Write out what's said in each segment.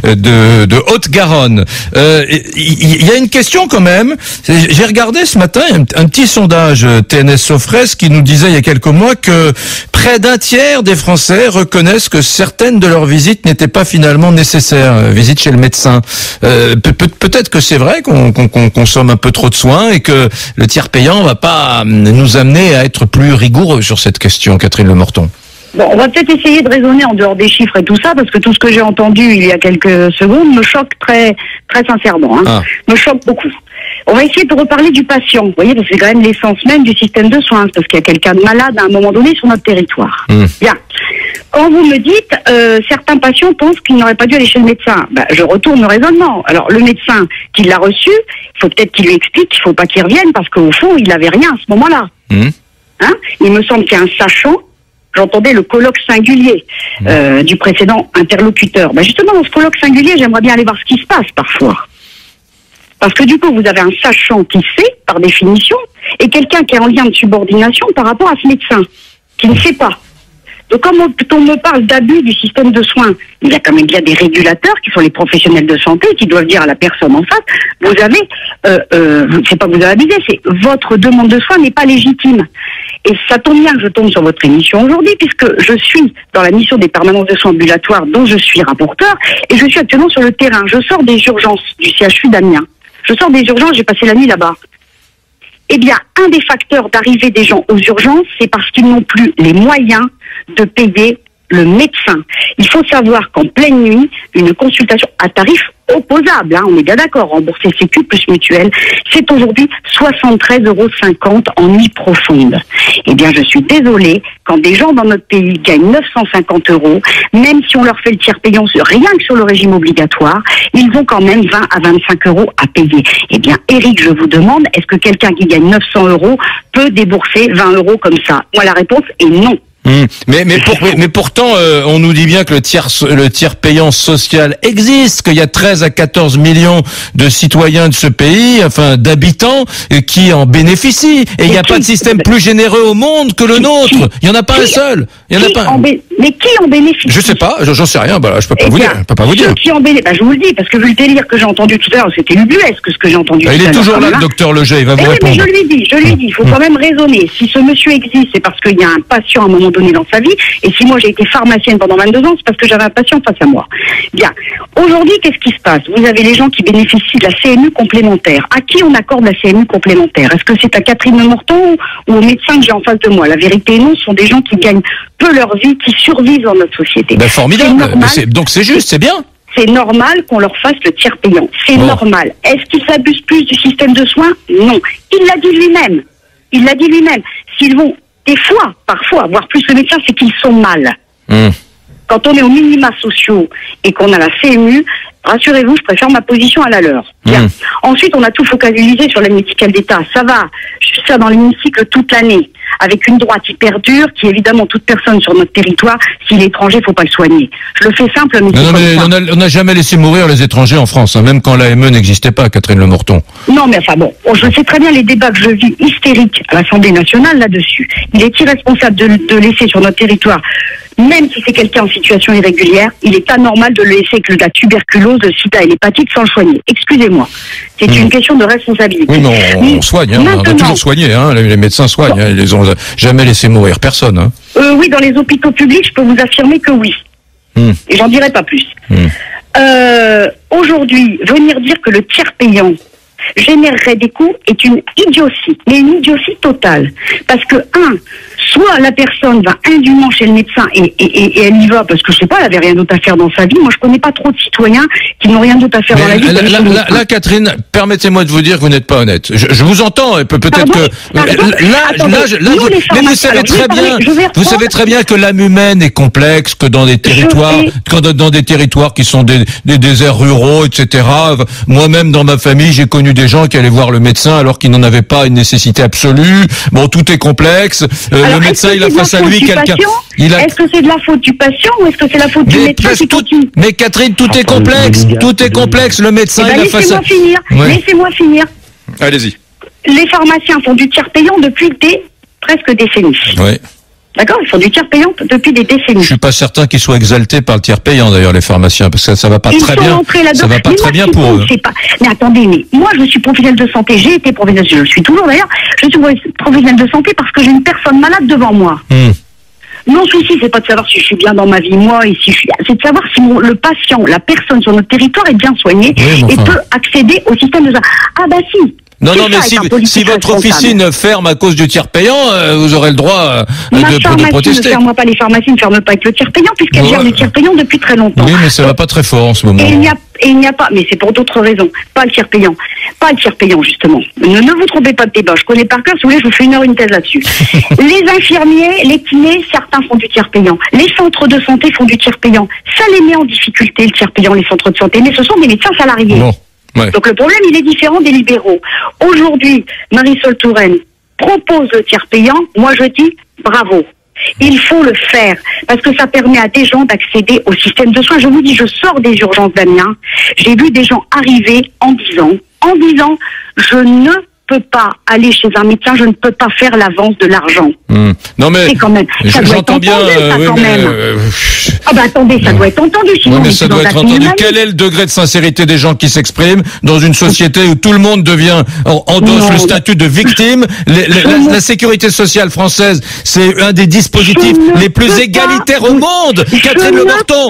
de Haute-Garonne. Il y a une question quand même. J'ai regardé ce matin un petit sondage TNS Sofres qui nous disait il y a quelques mois que près d'un tiers des Français reconnaissent que certaines de leurs visites n'étaient pas finalement nécessaires, visites chez le médecin. Peut-être que c'est vrai qu'on consomme un peu trop de soins et que le tiers payant va pas nous amener à être plus rigoureux sur cette question, Catherine Lemorton. Bon, on va peut-être essayer de raisonner en dehors des chiffres et tout ça, parce que tout ce que j'ai entendu il y a quelques secondes me choque très, très sincèrement, me choque beaucoup. On va essayer de reparler du patient, vous voyez, parce que c'est quand même l'essence même du système de soins, parce qu'il y a quelqu'un de malade à un moment donné sur notre territoire. Bien. Quand vous me dites, certains patients pensent qu'ils n'auraient pas dû aller chez le médecin, je retourne le raisonnement. Alors, le médecin qui l'a reçu, il faut peut-être qu'il lui explique qu'il ne faut pas qu'il revienne, parce qu'au fond, il n'avait rien à ce moment-là. Il me semble qu'il y a un sachant. J'entendais le colloque singulier du précédent interlocuteur. Justement, dans ce colloque singulier, j'aimerais bien aller voir ce qui se passe parfois. Parce que du coup, vous avez un sachant qui sait, par définition, et quelqu'un qui est en lien de subordination par rapport à ce médecin, qui ne sait pas. Donc, quand on me parle d'abus du système de soins, il y a quand même bien des régulateurs qui sont les professionnels de santé qui doivent dire à la personne en face, vous avez, c'est pas que vous avez abusé, c'est votre demande de soins n'est pas légitime. Et ça tombe bien que je tombe sur votre émission aujourd'hui, puisque je suis dans la mission des permanences de soins ambulatoires dont je suis rapporteur, et je suis actuellement sur le terrain. Je sors des urgences du CHU d'Amiens. Je sors des urgences, j'ai passé la nuit là-bas. Eh bien, un des facteurs d'arrivée des gens aux urgences, c'est parce qu'ils n'ont plus les moyens de payer le médecin. Il faut savoir qu'en pleine nuit, une consultation à tarif opposable, on est bien d'accord, remboursé Sécu plus mutuelle, c'est aujourd'hui 73,50 € en nuit profonde. Eh bien, je suis désolée, quand des gens dans notre pays gagnent 950 €, même si on leur fait le tiers payant rien que sur le régime obligatoire, ils ont quand même 20 à 25 € à payer. Eh bien, Eric, je vous demande, est-ce que quelqu'un qui gagne 900 € peut débourser 20 € comme ça? Moi, la réponse est non. Mais pourtant, on nous dit bien que le tiers payant social existe, qu'il y a 13 à 14 millions de citoyens de ce pays, enfin d'habitants, qui en bénéficient. Et il n'y a pas de système plus généreux au monde que le nôtre. Il n'y en a pas un seul. Il y en a pas. Mais qui en bénéficie? Je sais pas, j'en sais rien. Je peux pas vous dire. Je peux pas vous dire. Qui en bénéficie? Je vous le dis, parce que vu le délire que j'ai entendu tout à l'heure, c'était ubuesque ce que j'ai entendu. Il est toujours là, le docteur Leger. Il va vous répondre. Mais je lui dis, il faut quand même raisonner. Si ce monsieur existe, c'est parce qu'il y a un patient à un moment donné dans sa vie. Et si moi j'ai été pharmacienne pendant 22 ans, c'est parce que j'avais un patient face à moi. Bien. Aujourd'hui, qu'est-ce qui se passe? Vous avez les gens qui bénéficient de la CMU complémentaire. À qui on accorde la CMU complémentaire? Est-ce que c'est à Catherine Lemorton ou au médecin que j'ai en face de moi? La vérité, non, ce sont des gens qui gagnent peu leur vie, qui survivent dans notre société. Formidable. Donc c'est juste, c'est bien. C'est normal qu'on leur fasse le tiers payant. C'est normal. Est-ce qu'ils s'abusent plus du système de soins? Non. Il l'a dit lui-même. S'ils vont des fois, parfois, voir plus le médecin, c'est qu'ils sont mal. Quand on est aux minima sociaux et qu'on a la CMU, rassurez-vous, je préfère ma position à la leur. Bien. Ensuite, on a tout focalisé sur l'aide médicale d'État. Ça va, je suis ça dans l'hémicycle toute l'année, avec une droite hyper dure, qui évidemment, toute personne sur notre territoire, s'il est étranger, faut pas le soigner. Je le fais simple, mais on n'a jamais laissé mourir les étrangers en France, même quand l'AME n'existait pas, Catherine Lemorton. Non, mais enfin bon, je sais très bien les débats que je vis hystériques à l'Assemblée nationale là-dessus. Il est irresponsable de laisser sur notre territoire, même si c'est quelqu'un en situation irrégulière, il est anormal de le laisser avec la tuberculose, le sida et l'hépatite sans le soigner. Excusez-moi. C'est une question de responsabilité. Oui, mais on soigne, on a toujours soigné, les médecins soignent, ils les ont jamais laissé mourir personne. Oui, dans les hôpitaux publics, je peux vous affirmer que oui. Et j'en dirai pas plus. Aujourd'hui, venir dire que le tiers payant générerait des coûts est une idiotie, mais une idiotie totale. Parce que, soit la personne va indûment chez le médecin et elle y va parce que, je sais pas, elle avait rien d'autre à faire dans sa vie. Moi, je connais pas trop de citoyens qui n'ont rien d'autre à faire dans la vie. Là, Catherine, permettez-moi de vous dire que vous n'êtes pas honnête. Je vous entends, et peut-être que... Mais vous savez très bien que l'âme humaine est complexe, que dans des territoires, qui sont des déserts ruraux, etc. Moi-même, dans ma famille, j'ai connu des gens qui allaient voir le médecin alors qu'ils n'en avaient pas une nécessité absolue. Bon, tout est complexe. Le médecin, il a face à lui quelqu'un. Est-ce que c'est de la faute du patient ou est-ce que c'est la faute du médecin qui continue? Mais Catherine, tout est complexe. Tout est complexe. Le médecin, il a face à... Laissez-moi finir. Allez-y. Les pharmaciens font du tiers payant depuis presque décennies. Oui. D'accord, ils font du tiers payant depuis des décennies. Je suis pas certain qu'ils soient exaltés par le tiers payant d'ailleurs, les pharmaciens, parce que ça va pas très bien. Ça va pas très bien pour eux. Mais attendez, mais moi je suis professionnelle de santé, j'ai été professionnelle, je le suis toujours d'ailleurs, je suis professionnelle de santé parce que j'ai une personne malade devant moi. Mon souci, c'est pas de savoir si je suis bien dans ma vie, moi, et si je suis, c'est de savoir si le patient, la personne sur notre territoire est bien soignée et peut accéder au système de soins. Ah bah si. Non, mais si votre officine ferme à cause du tiers payant, vous aurez le droit de protester. Ne ferme pas les pharmacies, ne ferme pas avec le tiers payant, puisqu'elle gère du tiers payant depuis très longtemps. Oui, mais ça va pas très fort en ce moment. Et il n'y a pas, mais c'est pour d'autres raisons, pas le tiers payant. Pas le tiers payant, justement. Ne vous trompez pas de débat, je connais par cœur, si vous voulez, je vous fais une thèse là-dessus. Les infirmiers, les kinés, certains font du tiers payant. Les centres de santé font du tiers payant. Ça les met en difficulté, le tiers payant, les centres de santé, mais ce sont des médecins salariés. Bon. Ouais. Donc le problème, il est différent des libéraux. Aujourd'hui, Marisol Touraine propose le tiers payant. Moi, je dis bravo. Il faut le faire parce que ça permet à des gens d'accéder au système de soins. Je vous dis, je sors des urgences d'Amiens. J'ai vu des gens arriver en disant, je ne peux pas aller chez un médecin, je ne peux pas faire l'avance de l'argent. Non mais c'est quand même, j'entends bien. Ah bah attendez, ça doit être entendu. Sinon, mais ça doit être entendu. Quel est le degré de sincérité des gens qui s'expriment dans une société où tout le monde endosse le statut de victime? La sécurité sociale française, c'est un des dispositifs les plus égalitaires au monde. Catherine Le Morton,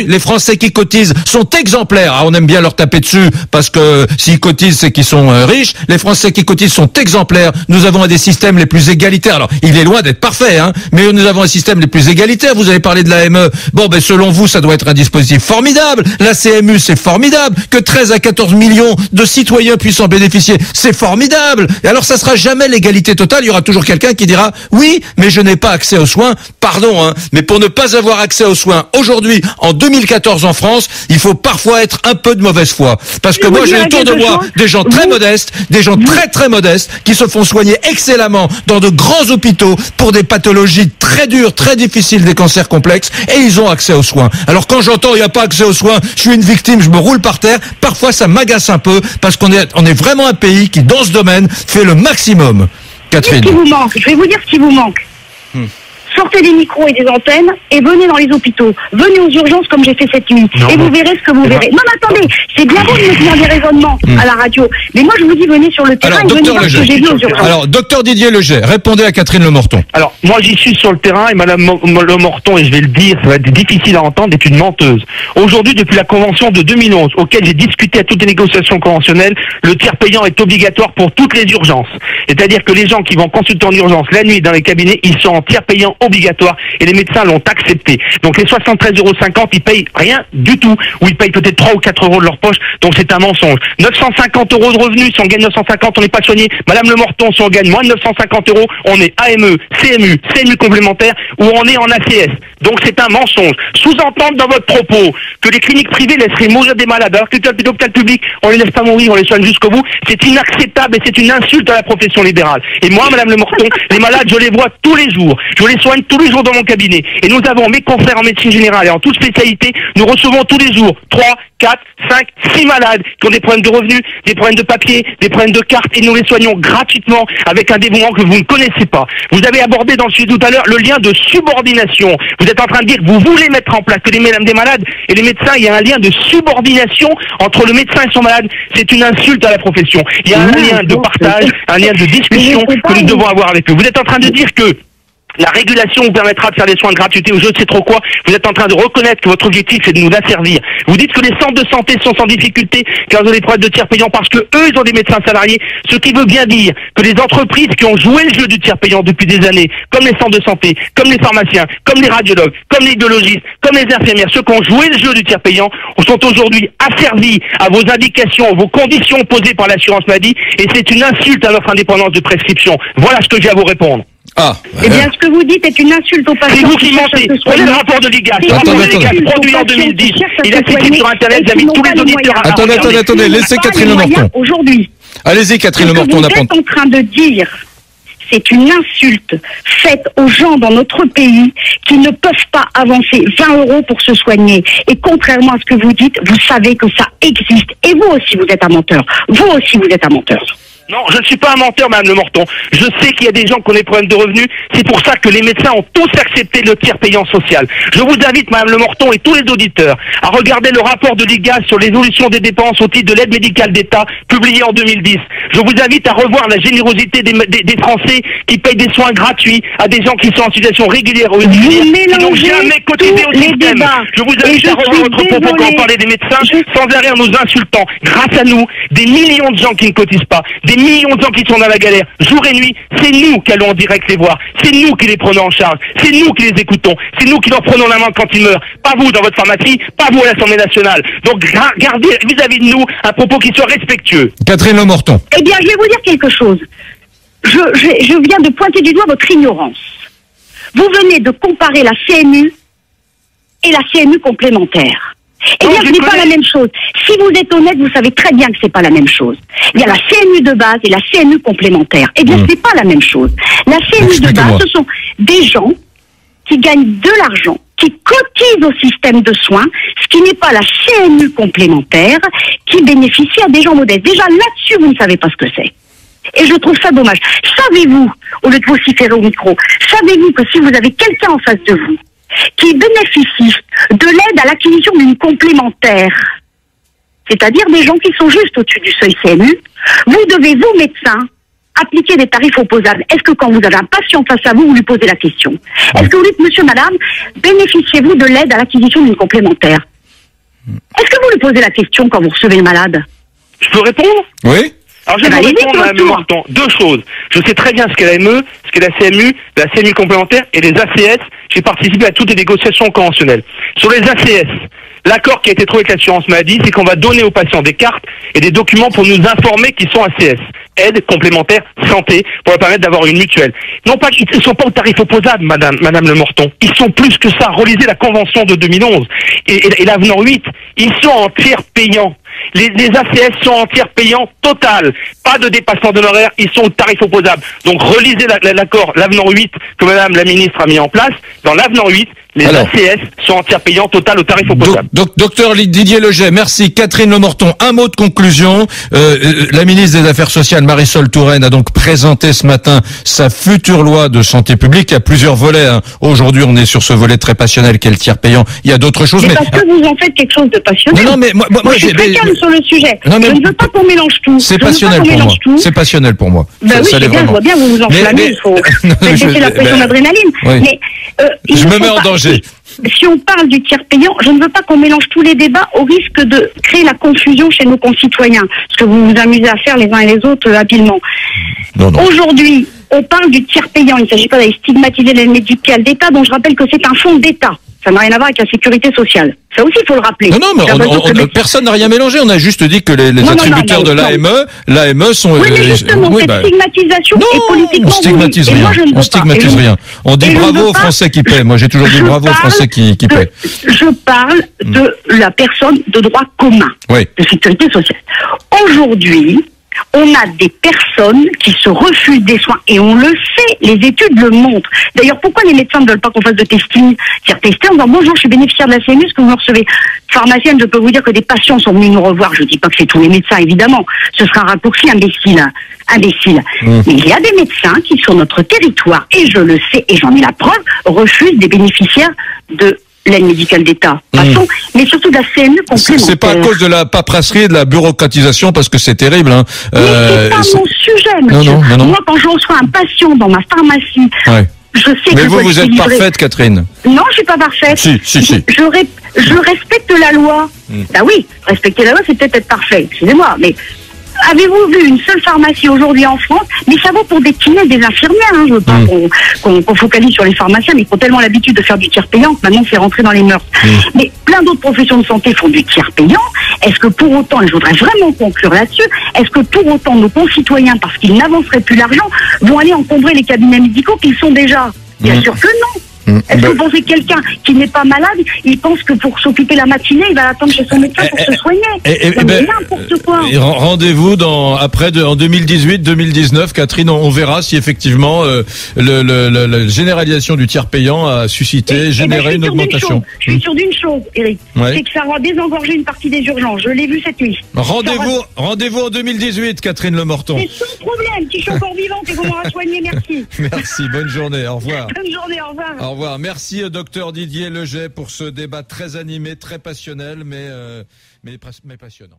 les Français qui cotisent sont exemplaires. Ah, on aime bien leur taper dessus parce que s'ils cotisent, c'est qu'ils sont riches. Les Français qui cotisent sont exemplaires. Nous avons un des systèmes les plus égalitaires. Alors, il est loin d'être parfait, mais nous avons un système les plus égalitaires. Vous avez parlé de l'AME. Bon, selon vous, ça doit être un dispositif formidable. La CMU, c'est formidable. Que 13 à 14 millions de citoyens puissent en bénéficier, c'est formidable. Et alors, ça sera jamais l'égalité totale. Il y aura toujours quelqu'un qui dira, oui, mais je n'ai pas accès aux soins. Pardon, mais pour ne pas avoir accès aux soins aujourd'hui, en 2014 en France, il faut parfois être un peu de mauvaise foi. Parce que moi, j'ai autour de moi des gens très modestes, des gens très très modestes, qui se font soigner excellemment dans de grands hôpitaux pour des pathologies très dures, très difficiles, des cancers complexes, et ils ont accès aux soins. Alors quand j'entends il n'y a pas accès aux soins, je suis une victime, je me roule par terre, parfois ça m'agace un peu, parce qu'on est vraiment un pays qui, dans ce domaine, fait le maximum. Catherine. Ce qui vous manque, je vais vous dire ce qui vous manque. Sortez des micros et des antennes et venez dans les hôpitaux. Venez aux urgences comme j'ai fait cette nuit. Vous verrez ce que vous verrez. Non, mais attendez, c'est bien beau de me dire des raisonnements à la radio. Mais moi, je vous dis, venez sur le terrain et venez voir ce que j'ai vu aux urgences. Alors, docteur Didier Leger, répondez à Catherine Le Morton. Alors, moi, j'y suis sur le terrain et madame Le Morton, et je vais le dire, ça va être difficile à entendre, est une menteuse. Aujourd'hui, depuis la convention de 2011, auquel j'ai discuté à toutes les négociations conventionnelles, le tiers payant est obligatoire pour toutes les urgences. C'est-à-dire que les gens qui vont consulter en urgence la nuit dans les cabinets, ils sont en tiers payant obligatoire et les médecins l'ont accepté. Donc les 73,50 €, ils payent rien du tout, ou ils payent peut-être 3 ou 4 € de leur poche, donc c'est un mensonge. 950 € de revenus, si on gagne 950, on n'est pas soigné. Madame Le Morton, si on gagne moins de 950 €, on est AME, CMU complémentaire, ou on est en ACS. Donc c'est un mensonge. Sous-entendre dans votre propos que les cliniques privées laisseraient mourir des malades, alors que l'hôpital public, on les laisse pas mourir, on les soigne jusqu'au bout, c'est inacceptable et c'est une insulte à la profession libérale. Et moi, Madame Le Morton, les malades, je les vois tous les jours. Je les soigne tous les jours dans mon cabinet. Et nous avons mes confrères en médecine générale et en toute spécialité, nous recevons tous les jours 3, 4, 5, 6 malades qui ont des problèmes de revenus, des problèmes de papier, des problèmes de cartes, et nous les soignons gratuitement avec un dévouement que vous ne connaissez pas. Vous avez abordé dans le sujet tout à l'heure le lien de subordination. Vous êtes en train de dire que vous voulez mettre en place que des malades et les médecins, il y a un lien de subordination entre le médecin et son malade. C'est une insulte à la profession. Il y a un lien de partage, un lien de discussion que nous devons avoir avec eux. Vous êtes en train de dire que la régulation vous permettra de faire des soins gratuités ou je ne sais trop quoi. Vous êtes en train de reconnaître que votre objectif c'est de nous asservir. Vous dites que les centres de santé sont sans difficulté car ils ont des problèmes de tiers payant parce que eux ils ont des médecins salariés. Ce qui veut bien dire que les entreprises qui ont joué le jeu du tiers payant depuis des années, comme les centres de santé, comme les pharmaciens, comme les radiologues, comme les biologistes, comme les infirmières, ceux qui ont joué le jeu du tiers payant sont aujourd'hui asservis à vos indications, vos conditions posées par l'assurance maladie et c'est une insulte à notre indépendance de prescription. Voilà ce que j'ai à vous répondre. Eh bien, ce que vous dites est une insulte aux patients. C'est vous qui mentez. Prenez le rapport de l'IGAS. Le rapport de l'IGAS produit en 2010. Il a été sur Internet, j'invite tous les auditeurs à... Attendez, laissez Catherine Le Morton. Aujourd'hui. Allez-y, Catherine Le Morton. Ce que vous êtes en train de dire, c'est une insulte faite aux gens dans notre pays qui ne peuvent pas avancer 20 € pour se soigner. Et contrairement à ce que vous dites, vous savez que ça existe. Et vous aussi, vous êtes un menteur. Vous aussi, vous êtes un menteur. Non, je ne suis pas un menteur, Madame Le Morton. Je sais qu'il y a des gens qui ont des problèmes de revenus. C'est pour ça que les médecins ont tous accepté le tiers payant social. Je vous invite, Madame Le Morton et tous les auditeurs, à regarder le rapport de l'IGAS sur l'évolution des dépenses au titre de l'aide médicale d'État, publié en 2010. Je vous invite à revoir la générosité des Français qui payent des soins gratuits à des gens qui sont en situation régulière ou irrégulière, qui n'ont jamais cotisé au système. Je vous invite à revoir votre propos quand on parlait des médecins, sans arrêt en nous insultant. Grâce à nous, des millions de gens qui ne cotisent pas, des millions de gens qui sont dans la galère, jour et nuit, c'est nous qui allons en direct les voir, c'est nous qui les prenons en charge, c'est nous qui les écoutons, c'est nous qui leur prenons la main quand ils meurent, pas vous dans votre pharmacie, pas vous à l'Assemblée nationale. Donc gardez vis-à-vis de nous un propos qui soit respectueux. Catherine Le Morton. Eh bien, je vais vous dire quelque chose. Je viens de pointer du doigt votre ignorance. Vous venez de comparer la CMU et la CMU complémentaire. Eh bien, ce n'est pas la même chose. Si vous êtes honnête, vous savez très bien que c'est pas la même chose. Il y a la CMU de base et la CMU complémentaire. Eh bien, ce n'est pas la même chose. La CMU de base, ce sont des gens qui gagnent de l'argent, qui cotisent au système de soins, ce qui n'est pas la CMU complémentaire, qui bénéficie à des gens modestes. Déjà, là-dessus, vous ne savez pas ce que c'est. Et je trouve ça dommage. Savez-vous, au lieu de vociférer au micro, savez-vous que si vous avez quelqu'un en face de vous qui bénéficie de l'aide à l'acquisition d'une complémentaire, c'est-à-dire des gens qui sont juste au-dessus du seuil CMU, vous devez, vous, médecins, appliquer des tarifs opposables. Est-ce que quand vous avez un patient face à vous, vous lui posez la question? Est-ce que vous dites, monsieur, madame, bénéficiez-vous de l'aide à l'acquisition d'une complémentaire? Est-ce que vous lui posez la question quand vous recevez le malade? Je peux répondre? Oui. Alors je vais vous répondre, Madame Le Morton. Deux choses. Je sais très bien ce qu'est l'AME, ce qu'est la CMU complémentaire et les ACS. J'ai participé à toutes les négociations conventionnelles. Sur les ACS, l'accord qui a été trouvé avec l'assurance maladie, c'est qu'on va donner aux patients des cartes et des documents pour nous informer qu'ils sont ACS. Aide complémentaire santé, pour leur permettre d'avoir une mutuelle. Non pas, ils ne sont pas au tarif opposable, Madame Le Morton. Ils sont plus que ça. Relisez la convention de 2011 et l'avenant 8. Ils sont en tiers payant. Les ACS sont en tiers payant total. Pas de dépassement d'honoraires, ils sont au tarif opposable. Donc relisez l'accord, l'avenant 8 que Madame la ministre a mis en place. Dans l'avenant 8, les ACS sont en tiers payant total au tarif opposable. Docteur Didier Leget, merci. Catherine Le Morton, un mot de conclusion. La ministre des Affaires sociales, Marisol Touraine, a donc présenté ce matin sa future loi de santé publique. Il y a plusieurs volets. Aujourd'hui, on est sur ce volet très passionnel qu'est le tiers payant. Il y a d'autres choses. Mais parce que vous en faites quelque chose de passionnel. Non, mais moi je suis très calme sur le sujet. Non, mais je ne veux pas qu'on mélange tout. C'est passionnel pour moi. C'est passionnel pour moi. Ben oui, je vois bien, vous vous enflammez. Il faut baisser la pression d'adrénaline. Oui. Mais je me mets en danger. Si on parle du tiers payant, je ne veux pas qu'on mélange tous les débats au risque de créer la confusion chez nos concitoyens, ce que vous vous amusez à faire les uns et les autres habilement. Aujourd'hui, on parle du tiers payant. Il ne s'agit pas d'aller stigmatiser l'aide médicale d'État, dont je rappelle que c'est un fonds d'État. Ça n'a rien à voir avec la sécurité sociale. Ça aussi, il faut le rappeler. Non, mais personne n'a rien mélangé. On a juste dit que les attributaires de l'AME sont... Oui, mais justement, cette stigmatisation est politiquement... On stigmatise rien. On stigmatise rien. On dit bravo aux Français qui paient. Moi, j'ai toujours dit bravo aux Français qui paient. Je parle de la personne de droit commun, de sécurité sociale. Aujourd'hui, on a des personnes qui se refusent des soins et on le sait, les études le montrent. D'ailleurs, pourquoi les médecins ne veulent pas qu'on fasse de testing? C'est-à-dire tester en disant bonjour, je suis bénéficiaire de la CMU, est-ce que vous me recevez? Pharmacienne, je peux vous dire que des patients sont venus nous revoir. Je ne dis pas que c'est tous les médecins, évidemment. Ce sera un raccourci imbécile. Mais il y a des médecins qui, sur notre territoire, et je le sais et j'en ai la preuve, refusent des bénéficiaires de l'aide médicale d'État, mais surtout de la CMU complémentaire. C'est pas à cause de la paperasserie et de la bureaucratisation, parce que c'est terrible. Hein. Mais c'est pas mon sujet, monsieur. Non. Moi, quand je reçois un patient dans ma pharmacie, je sais mais que vous êtes parfaite, Catherine. Non, je suis pas parfaite. Si. Je respecte la loi. Bah oui, respecter la loi, c'est peut-être être parfait. Excusez-moi, mais avez-vous vu une seule pharmacie aujourd'hui en France? Mais ça vaut pour des kinés, des infirmières. Je veux pas qu'on focalise sur les pharmaciens, mais ils ont tellement l'habitude de faire du tiers payant que maintenant c'est rentré dans les mœurs. Mais plein d'autres professions de santé font du tiers payant. Est-ce que pour autant, et je voudrais vraiment conclure là-dessus, est-ce que pour autant nos concitoyens, parce qu'ils n'avanceraient plus l'argent, vont aller encombrer les cabinets médicaux qu'ils sont déjà? Bien sûr que non. Est-ce que vous pensez que quelqu'un qui n'est pas malade, il pense que pour s'occuper la matinée, il va attendre chez son médecin pour se soigner? N'importe quoi. Rendez-vous en 2018-2019, Catherine, on verra si effectivement la généralisation du tiers payant a généré une augmentation. Je suis sûr d'une chose, Eric, c'est que ça va désengorger une partie des urgences. Je l'ai vu cette nuit. Rendez-vous en 2018, Catherine Lemorton. C'est sans problème, si je suis encore vivante et qu'on m'aura soigné, merci. Merci, bonne journée, au revoir. Bonne journée, au revoir. Au revoir. Merci docteur Didier Leget pour ce débat très animé, très passionnel, mais passionnant.